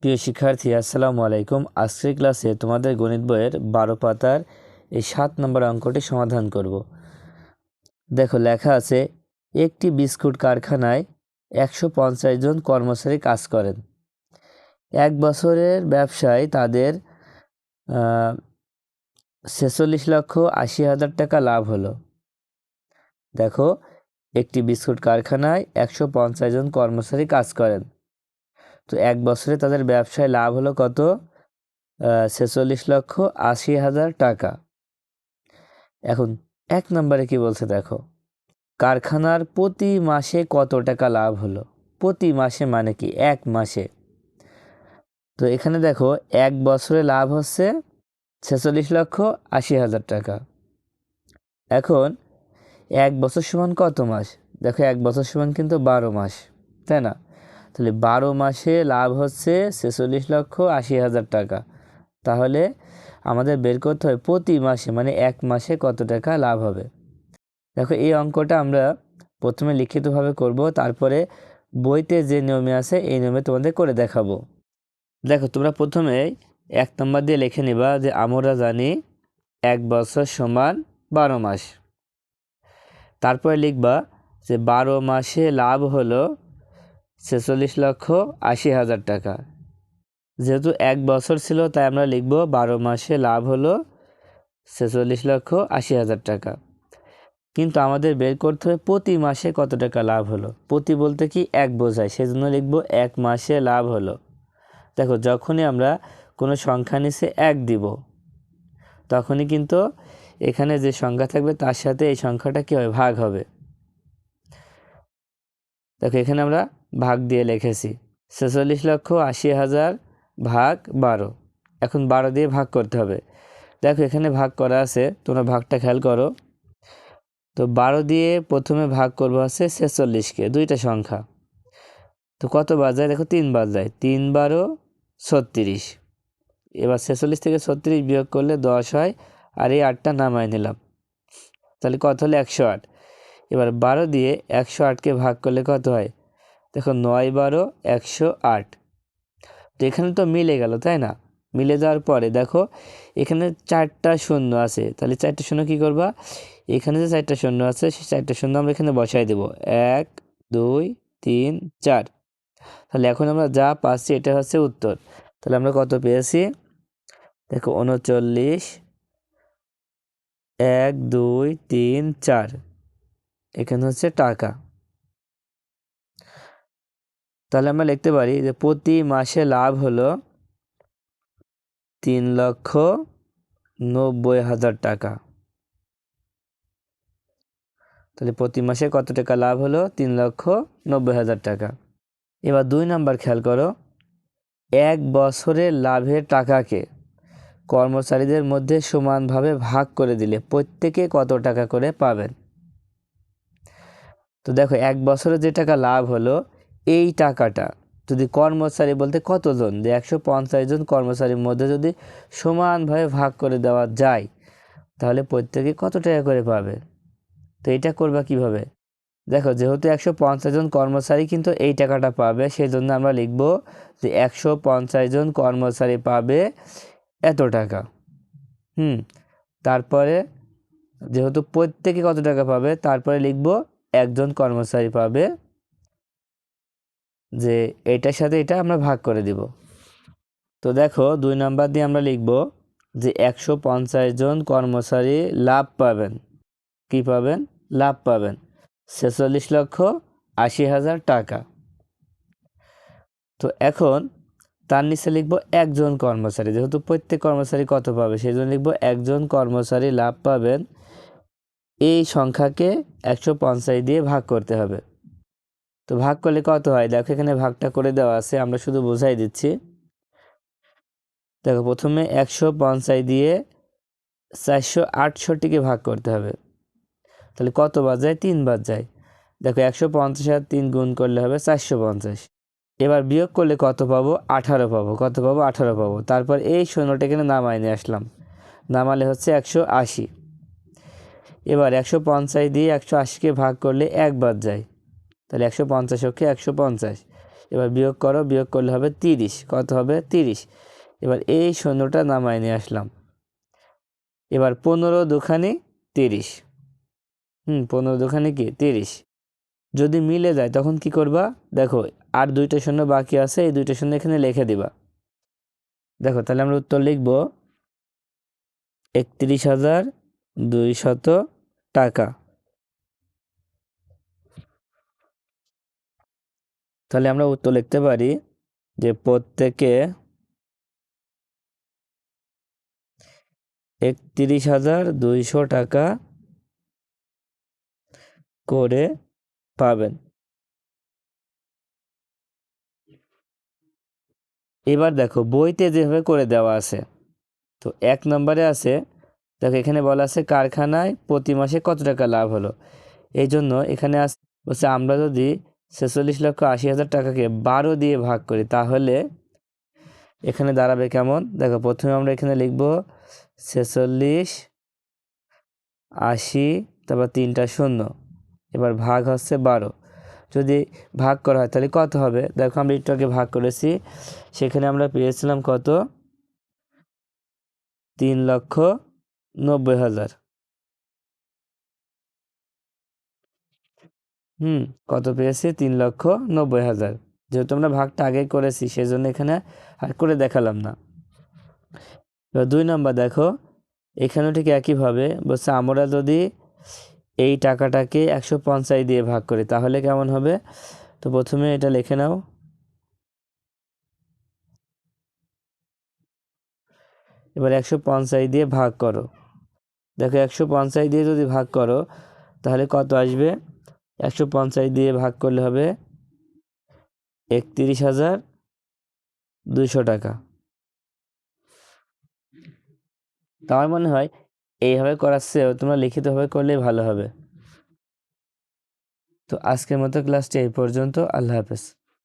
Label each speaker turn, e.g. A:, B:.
A: প্রিয় শিক্ষার্থী, আসসালামু আলাইকুম। আজকের ক্লাসে তোমাদের গণিত বইয়ের 12 পাতার এই 7 নম্বর অঙ্কটি সমাধান করব। দেখো, লেখা আছে একটি বিস্কুট কারখানায় 150 জন কর্মচারী কাজ করেন। 1 বছরের ব্যবসায় তাদের 46,80,000 টাকা লাভ হলো। দেখো, একটি বিস্কুট কারখানায় 150 জন কর্মচারী কাজ করেন। তো 1 বছরে তাদের ব্যবসায় লাভ হলো কত? 46,80,000 টাকা। এখন 1 নম্বরে কি বলছে দেখো, কারখানার প্রতি মাসে কত টাকা লাভ হলো। প্রতি মাসে মানে কি? 1 মাসে। তো এখানে দেখো 1 বছরে লাভ হচ্ছে 46,80,000 টাকা। এখন 1 বছর সমান কত মাস? দেখো 1 বছর সমান কিন্তু 12 মাস, তাই না? তাহলে 12 মাসে লাভ হচ্ছে 46,80,000 টাকা। তাহলে আমাদের বের করতে হয় প্রতি মাসে, মানে 1 মাসে কত টাকা লাভ হবে। দেখো, এই অঙ্কটা আমরা প্রথমে লিখিতভাবে করব, তারপরে বইতে যে নিয়মে আছে এই নিয়মে তোমাদের করে দেখাবো। দেখো, তোমরা প্রথমে 1 নম্বর দিয়ে লিখে নিবা যে আমরা জানি 1 বছর সমান 12 মাস। তারপরে লিখবা যে 12 মাসে লাভ হলো 46,80,000 টাকা। যেহেতু 1 বছর ছিল তাই আমরা লিখব 12 মাসে লাভ হলো 46,80,000 টাকা। কিন্তু আমাদের বের করতে হবে প্রতি মাসে কত টাকা লাভ হলো। প্রতি বলতে কি 1 বোঝায়, সেজন্য লিখব 1 মাসে লাভ হলো। দেখো, যখনই আমরা কোনো সংখ্যা নিচে 1 দিব, তখনই কিন্তু এখানে যে সংখ্যা থাকবে তার সাথে এই সংখ্যাটা কী হবে? ভাগ হবে। দেখো, এখানে আমরা ভাগ দিয়ে লিখেছি 46,80,000 ভাগ 12। এখন 12 দিয়ে ভাগ করতে হবে। দেখো, এখানে ভাগ করা আছে, তোমরা ভাগটা খেয়াল করো। তো 12 দিয়ে প্রথমে ভাগ করবো হচ্ছে 46কে, দুইটা সংখ্যা। তো কত বার যায়? দেখো 3 বার যায়। 3 12 36। এবার 46 থেকে 36 বিয়োগ করলে 10 হয়, আর এই 8টা নামায় নিলাম। তাহলে কত হলো? 108। এবার 12 দিয়ে 108কে ভাগ করলে কত হয়? দেখো 9 12 108। তো এখানে তো মিলে গেল, তাই না? মিলে যাওয়ার পরে দেখো এখানে 4টা শূন্য আছে। তাহলে 4টা শূন্য কী করবা? এখানে যে 4টা শূন্য আছে সেই 4টা শূন্য আমরা এখানে বসাই দেব। 1 2 3 4। তাহলে এখন আমরা যা পাচ্ছি এটা হচ্ছে উত্তর। তাহলে আমরা কত পেয়েছি? দেখো 39 1 2 3 4 এখানে হচ্ছে টাকা। তাহলে আমরা লিখতে পারি যে প্রতি মাসে লাভ হলো 3,90,000 টাকা। তাহলে প্রতি মাসে কত টাকা লাভ হলো? 3,90,000 টাকা। এবার 2 নাম্বার খেয়াল করো, 1 বছরের লাভের টাকাকে কর্মচারীদের মধ্যে সমানভাবে ভাগ করে দিলে প্রত্যেকে কত টাকা করে পাবেন। তো দেখো 1 বছরে যে টাকা লাভ হলো এই টাকাটা যদি কর্মচারী বলতে কতজন, যে 150 জন কর্মচারীর মধ্যে যদি সমানভাবে ভাগ করে দেওয়া যায় তাহলে প্রত্যেকে কত টাকা করে পাবে। তো এটা করবা কিভাবে? দেখো, যেহেতু 150 জন কর্মচারী কিন্তু এই টাকাটা পাবে, সেই জন্য আমরা লিখব যে 150 জন কর্মচারী পাবে এত টাকা। তারপরে যেহেতু প্রত্যেকে কত টাকা পাবে, তারপরে লিখব একজন কর্মচারী পাবে, যে এটার সাথে এটা আমরা ভাগ করে দিব। তো দেখো 2 নাম্বার দিয়ে আমরা লিখব যে 150 জন কর্মচারী লাভ পাবেন। কি পাবেন? লাভ পাবেন 46,80,000 টাকা। তো এখন তার নিচে লিখব একজন কর্মচারী, যেহেতু প্রত্যেক কর্মচারী কত পাবে সেই জন্য লিখব একজন কর্মচারী লাভ পাবেন। এই সংখ্যাকে 150 দিয়ে ভাগ করতে হবে। তো ভাগ করলে কত হয়? দেখো এখানে ভাগটা করে দেওয়া আছে, আমরা শুধু বোঝাই দিচ্ছি। দেখো, প্রথমে 150 দিয়ে 468কে ভাগ করতে হবে। তাহলে কত বার যায়? 3 বার যায়। দেখো 150 আর 3 গুণ করলে হবে 450। এবার বিয়োগ করলে কত পাবো? 18 পাবো। কত পাবো? 18 পাবো। তারপর এই শূন্যটা এখানে নামায় নিয়ে আসলাম, নামালে হচ্ছে 180। এবার 150 দিয়ে 180কে ভাগ করলে 1 বার যায়, তাহলে 150 অক্ষে 150। এবার বিয়োগ করো, বিয়োগ করলে হবে 30। কত হবে? 30। এবার এই শূন্যটা নামায় নিয়ে আসলাম। এবার 15 দুখানি 30। 15 দুখানি কি 30। যদি মিলে যায় তখন কি করবা? দেখো আর 2টা শূন্য বাকি আছে, এই 2টা শূন্য এখানে লিখে দিবা। দেখো তাহলে আমরা উত্তর লিখব 31,200 টাকা। তাহলে আমরা উত্তর লিখতে পারি যে প্রত্যেকে 31,200 টাকা করে পাবেন। এবার দেখো বইতে যেভাবে করে দেওয়া আছে, তো 1 নম্বরে আছে, দেখো এখানে বলা আছে কারখানায় প্রতি মাসে কত টাকা লাভ হলো। এই জন্য এখানে বলছে আমরা যদি 46,80,000 টাকাকে 12 দিয়ে ভাগ করি তাহলে এখানে দাঁড়াবে কেমন? দেখো প্রথমে আমরা এখানে লিখব 46, 80, তারপর 3টা শূন্য, এবার ভাগ হচ্ছে 12। যদি ভাগ করা হয় তাহলে কত হবে? দেখো আমরা একটু আগে ভাগ করেছি, সেখানে আমরা পেয়েছিলাম কত? 3,90,000। কত পেয়েছি? 3,90,000। যেহেতু আমরা ভাগটা আগে করেছি সেজন্য এখানে আর করে দেখালাম না। এবার 2 নম্বর দেখো, এখানেও ঠিক একইভাবে বলছে আমরা যদি এই টাকাটাকে 150 দিয়ে ভাগ করি তাহলে কেমন হবে? তো প্রথমে এটা লিখে নাও। এবার 150 দিয়ে ভাগ করো। দেখো 150 দিয়ে যদি ভাগ করো তাহলে কত আসবে? 150 দিয়ে ভাগ করলে হবে 31,200 টাকা। তো আমার মনে হয় এইভাবে করার চেয়েও তোমরা লিখিতভাবে করলেই ভালো হবে। তো আজকের মতো ক্লাসটি এই পর্যন্ত। আল্লাহ হাফেজ।